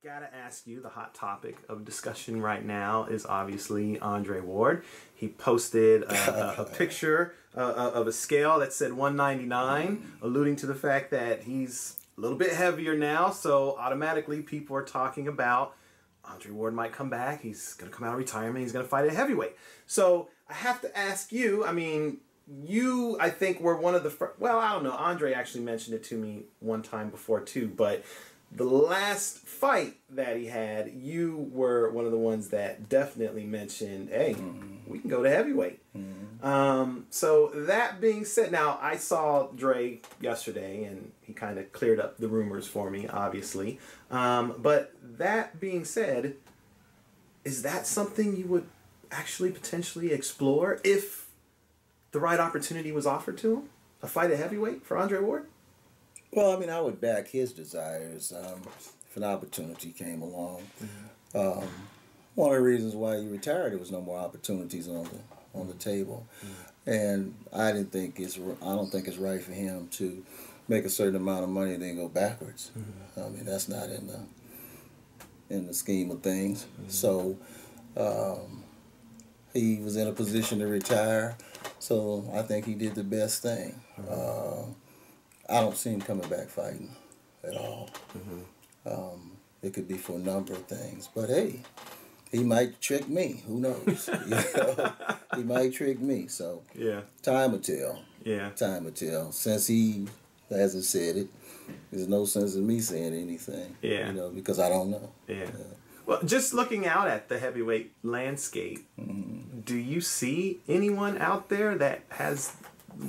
Gotta ask you, the hot topic of discussion right now is obviously Andre Ward. He posted a picture of a scale that said 199, alluding to the fact that he's a little bit heavier now, so automatically people are talking about Andre Ward might come back, he's going to come out of retirement, he's going to fight at heavyweight. So I have to ask you, I mean, you, I think, were one of the first, well, I don't know, Andre actually mentioned it to me one time before too, but the last fight that he had, you were one of the ones that definitely mentioned, hey, we can go to heavyweight. So that being said, now I saw Dre yesterday and he kind of cleared up the rumors for me, obviously. But that being said, is that something you would actually potentially explore if the right opportunity was offered to him? A fight at heavyweight for Andre Ward? Well, I mean, I would back his desires if an opportunity came along. One of the reasons why he retired, there was no more opportunities on the table, and I don't think it's right for him to make a certain amount of money and then go backwards. I mean, that's not in the scheme of things. So he was in a position to retire, so I think he did the best thing. I don't see him coming back fighting at all. It could be for a number of things. But hey, he might trick me. Who knows? He might trick me. So yeah, time will tell. Yeah, time will tell. Since he hasn't said it, there's no sense in me saying anything. Yeah, because I don't know. Yeah. Well, just looking out at the heavyweight landscape, do you see anyone out there that has,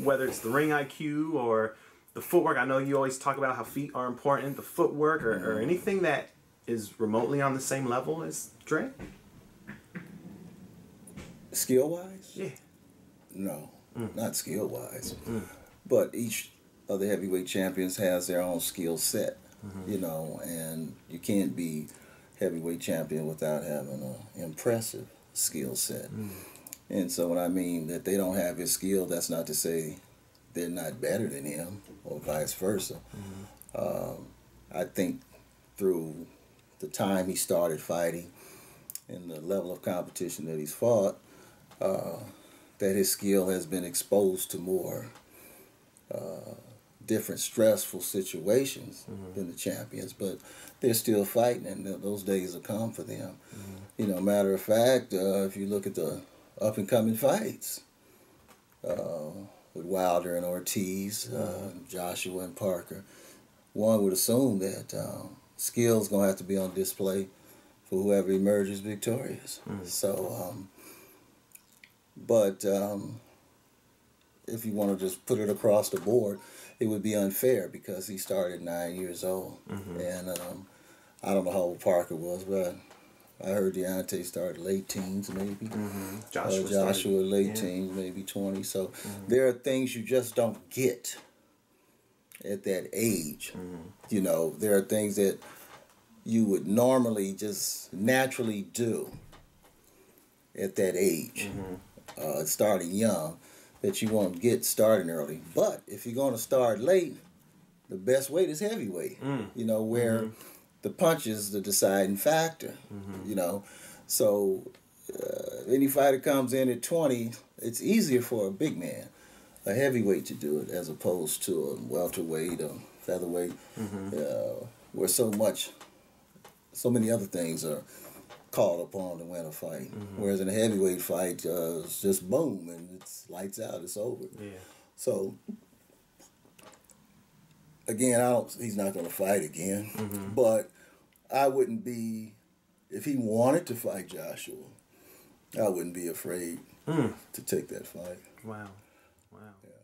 whether it's the ring IQ or the footwork? I know you always talk about how feet are important, the footwork, or anything that is remotely on the same level as Dre? Skill-wise? Yeah. No, not skill-wise. But each of the heavyweight champions has their own skill set, and you can't be heavyweight champion without having an impressive skill set. And so when I mean that they don't have his skill, that's not to say they're not better than him or vice versa. I think through the time he started fighting and the level of competition that he's fought, that his skill has been exposed to more different stressful situations than the champions, but they're still fighting, and those days will come for them. Matter of fact, if you look at the up-and-coming fights, with Wilder and Ortiz, Joshua and Parker, one would assume that skill's going to have to be on display for whoever emerges victorious. So, but if you want to just put it across the board, it would be unfair because he started 9 years old. And I don't know how old Parker was, but I heard Deontay started late teens, maybe. Joshua late teens, maybe 20. So there are things you just don't get at that age. There are things that you would normally just naturally do at that age, starting young, that you won't get starting early. But if you're going to start late, the best weight is heavyweight, where the punch is the deciding factor, So any fighter comes in at 20, it's easier for a big man, a heavyweight, to do it as opposed to a welterweight or featherweight, where so many other things are called upon to win a fight. Whereas in a heavyweight fight, it's just boom, and it's lights out, it's over. So again, he's not going to fight again, but I wouldn't be, if he wanted to fight Joshua, I wouldn't be afraid to take that fight. Wow. Yeah.